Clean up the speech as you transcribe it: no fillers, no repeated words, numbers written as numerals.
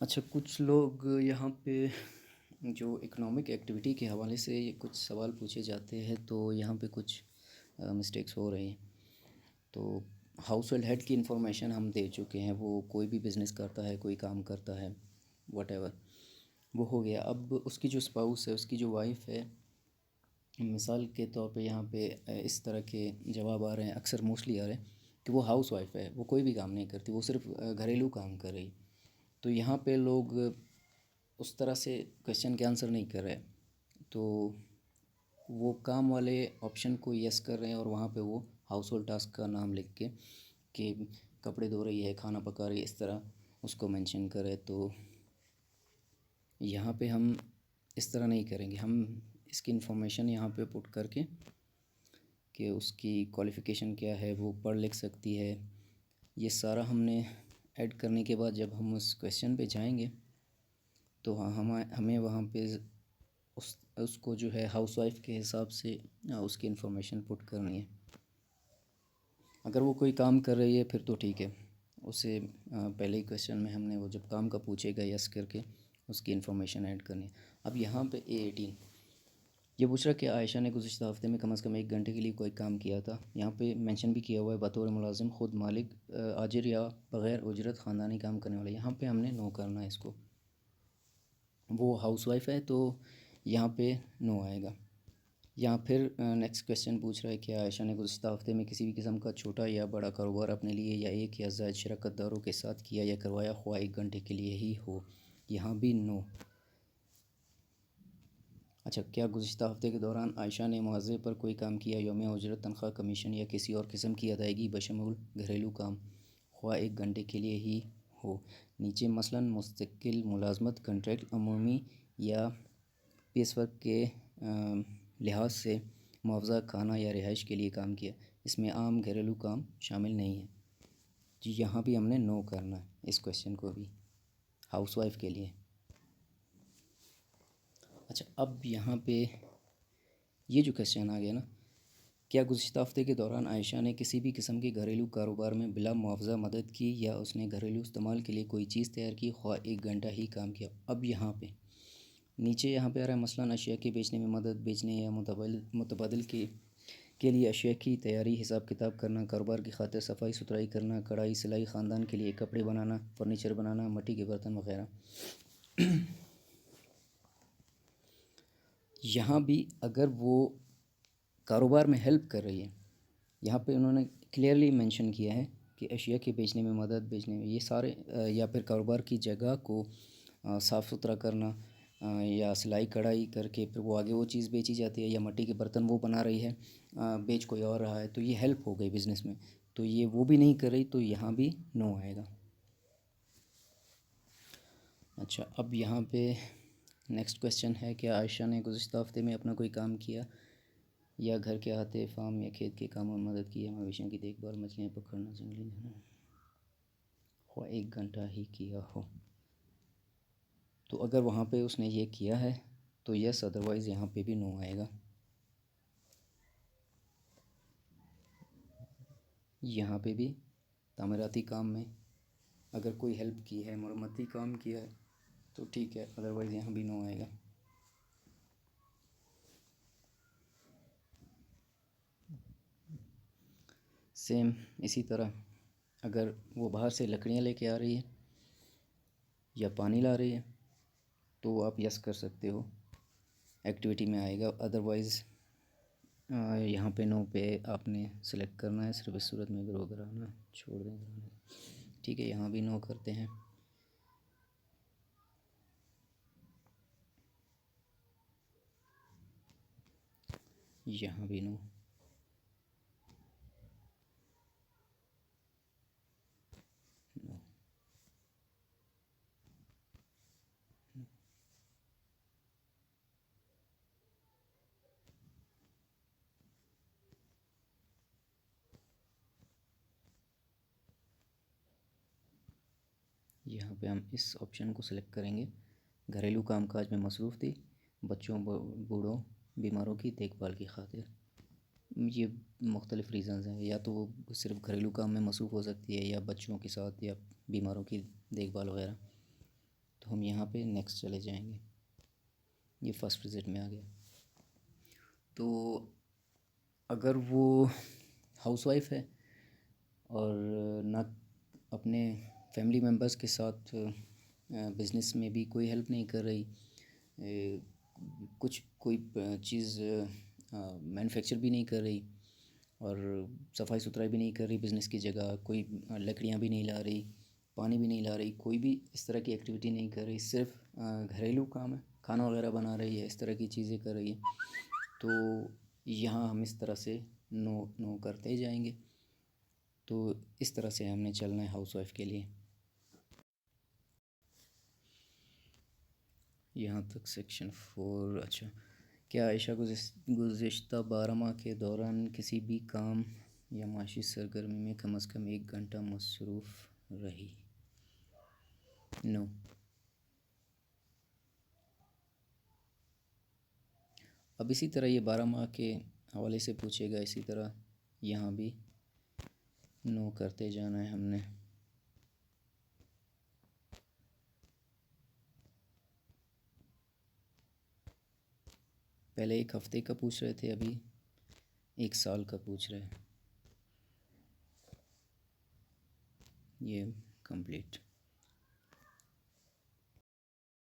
अच्छा, कुछ लोग यहाँ पे जो इकोनॉमिक एक्टिविटी के हवाले से कुछ सवाल पूछे जाते हैं, तो यहाँ पे कुछ मिस्टेक्स हो रही हैं। तो हाउस होल्ड हेड की इंफॉर्मेशन हम दे चुके हैं, वो कोई भी बिज़नेस करता है, कोई काम करता है, वटेवर, वो हो गया। अब उसकी जो स्पाउस है, उसकी जो वाइफ है, मिसाल के तौर पे यहाँ पे इस तरह के जवाब आ रहे हैं, अक्सर मोस्टली आ रहे हैं कि वो हाउस वाइफ है, वो कोई भी काम नहीं करती, वो सिर्फ घरेलू काम कर रही। तो यहाँ पे लोग उस तरह से क्वेश्चन के आंसर नहीं कर रहे, तो वो काम वाले ऑप्शन को यस कर रहे हैं और वहाँ पे वो हाउस होल्ड टास्क का नाम लिख के कि कपड़े धो रही है, खाना पका रही है, इस तरह उसको मेंशन करें। तो यहाँ पे हम इस तरह नहीं करेंगे, हम इसकी इन्फॉर्मेशन यहाँ पे पुट करके कि उसकी क्वालिफ़िकेशन क्या है, वो पढ़ लिख सकती है, ये सारा हमने ऐड करने के बाद जब हम उस क्वेश्चन पे जाएंगे तो हाँ, हमें वहाँ पे उसको जो है हाउसवाइफ के हिसाब से उसकी इन्फॉर्मेशन पुट करनी है। अगर वो कोई काम कर रही है फिर तो ठीक है, उसे पहले ही क्वेश्चन में हमने वो जब काम का पूछेगा यस करके उसकी इन्फॉर्मेशन ऐड करनी है। अब यहाँ पे A18 ये पूछ रहा कि आयशा ने गुज़िश्ता हफ़्ते में कम से कम 1 घंटे के लिए कोई काम किया था। यहाँ पे मेंशन भी किया हुआ है बतौर मुलाजिम, ख़ुद मालिक, आजिर या बग़ैर उजरत ख़ानदानी काम करने वाला। यहाँ पे हमने नो करना है इसको, वो हाउसवाइफ है तो यहाँ पे नो आएगा। यहाँ फिर नेक्स्ट क्वेश्चन पूछ रहा है कि आयशा ने गुज़िश्ता हफ़्ते में किसी भी किस्म का छोटा या बड़ा कारोबार अपने लिए या एक या ज़ायद शराकतदारों के साथ किया या करवाया, ख्वाह 1 घंटे के लिए ही हो। यहाँ भी नो। अच्छा, क्या गुज़िश्ता हफ़्ते के दौरान आयशा ने मुआवज़े पर कोई काम किया, यौमिया उजरत, तनख्वाह, कमीशन या किसी और किस्म की अदायगी बशमूल घरेलू काम, ख्वाह 1 घंटे के लिए ही हो। नीचे मसलन मुस्तकिल मुलाजमत, कंट्रैक्ट, अमूमी या पीस वर्क के लिहाज से मुआवज़ा, खाना या रिहाइश के लिए काम किया, इसमें आम घरेलू काम शामिल नहीं है। जी, यहाँ भी हमने नो करना है इस क्वेश्चन को भी, हाउसवाइफ के लिए। अच्छा, अब यहाँ पे ये जो क्वेश्चन आ गया ना, क्या गुज़िश्ता हफ़्ते के दौरान आयशा ने किसी भी किस्म के घरेलू कारोबार में बिला मुआवज़ा मदद की या उसने घरेलू इस्तेमाल के लिए कोई चीज़ तैयार की, ख्वाह 1 घंटा ही काम किया। अब यहाँ पे नीचे यहाँ पे आ रहा है मसलन अशिया के बेचने में मदद, बेचने या मुतबादिल के लिए अशिया की तैयारी, हिसाब किताब करना, कारोबार की खातिर सफाई सुथराई करना, कढ़ाई सिलाई, ख़ानदान के लिए कपड़े बनाना, फर्नीचर बनाना, मिट्टी के बर्तन वगैरह। यहाँ भी अगर वो कारोबार में हेल्प कर रही है, यहाँ पे उन्होंने क्लियरली मेंशन किया है कि अशिया के बेचने में मदद, बेचने में ये सारे या फिर कारोबार की जगह को साफ़ सुथरा करना, या सिलाई कढ़ाई करके फिर वो आगे वो चीज़ बेची जाती है, या मिट्टी के बर्तन वो बना रही है, बेच कोई और रहा है, तो ये हेल्प हो गई बिज़नेस में, तो ये वो भी नहीं कर रही, तो यहाँ भी नो आएगा। अच्छा, अब यहाँ पे नेक्स्ट क्वेश्चन है कि आयशा ने गुज़िश्ता हफ़्ते में अपना कोई काम किया या घर के अहाते, फार्म या खेत के कामों में मदद की, या मवेशियों की देखभाल, मछलियाँ पकड़ना, जंगली जानवर, ख्वाह 1 घंटा ही किया हो। तो अगर वहाँ पे उसने ये किया है तो यस, अदरवाइज़ यहाँ पे भी नो आएगा। यहाँ पे भी तामीराती काम में अगर कोई हेल्प की है, मरम्मती काम किया है तो ठीक है, अदरवाइज़ यहाँ भी नो आएगा। सेम इसी तरह अगर वो बाहर से लकड़ियाँ लेके आ रही है या पानी ला रही है तो आप यस कर सकते हो, एक्टिविटी में आएगा। अदरवाइज़ यहाँ पे नो पे आपने सेलेक्ट करना है, सिर्फ इस सूरत में ग्रो कराना छोड़ दें। ठीक है, यहाँ भी नो करते हैं। यहाँ भी नो। नो। यहाँ पे हम इस ऑप्शन को सिलेक्ट करेंगे, घरेलू कामकाज में मसरूफ़ थी, बच्चों, बूढ़ों, बीमारों की देखभाल की खातिर। ये मुख्तलिफ़ रीज़न्स हैं, या तो वो सिर्फ़ घरेलू काम में मसरूफ़ हो सकती है, या बच्चों के साथ, या बीमारों की देखभाल वगैरह। तो हम यहाँ पे नेक्स्ट चले जाएंगे। ये फ़र्स्ट विज़िट में आ गया। तो अगर वो हाउसवाइफ है और ना अपने फैमिली मेम्बर्स के साथ बिज़नेस में भी कोई हेल्प नहीं कर रही, कुछ कोई चीज़ मैन्युफैक्चर भी नहीं कर रही, और सफाई सुथराई भी नहीं कर रही बिज़नेस की जगह, कोई लकड़ियाँ भी नहीं ला रही, पानी भी नहीं ला रही, कोई भी इस तरह की एक्टिविटी नहीं कर रही, सिर्फ घरेलू काम है, खाना वगैरह बना रही है, इस तरह की चीज़ें कर रही है, तो यहाँ हम इस तरह से नो नो करते ही जाएंगे। तो इस तरह से हमने चलना है हाउसवाइफ के लिए। यहाँ तक सेक्शन 4। अच्छा, क्या आयशा गुज़िश्ता 12 माह के दौरान किसी भी काम या माशी सरगर्मी में कम से कम 1 घंटा मसरूफ़ रही? नो। अब इसी तरह ये 12 माह के हवाले से पूछेगा, इसी तरह यहाँ भी नो करते जाना है हमने। पहले 1 हफ़्ते का पूछ रहे थे, अभी 1 साल का पूछ रहे हैं। ये कंप्लीट।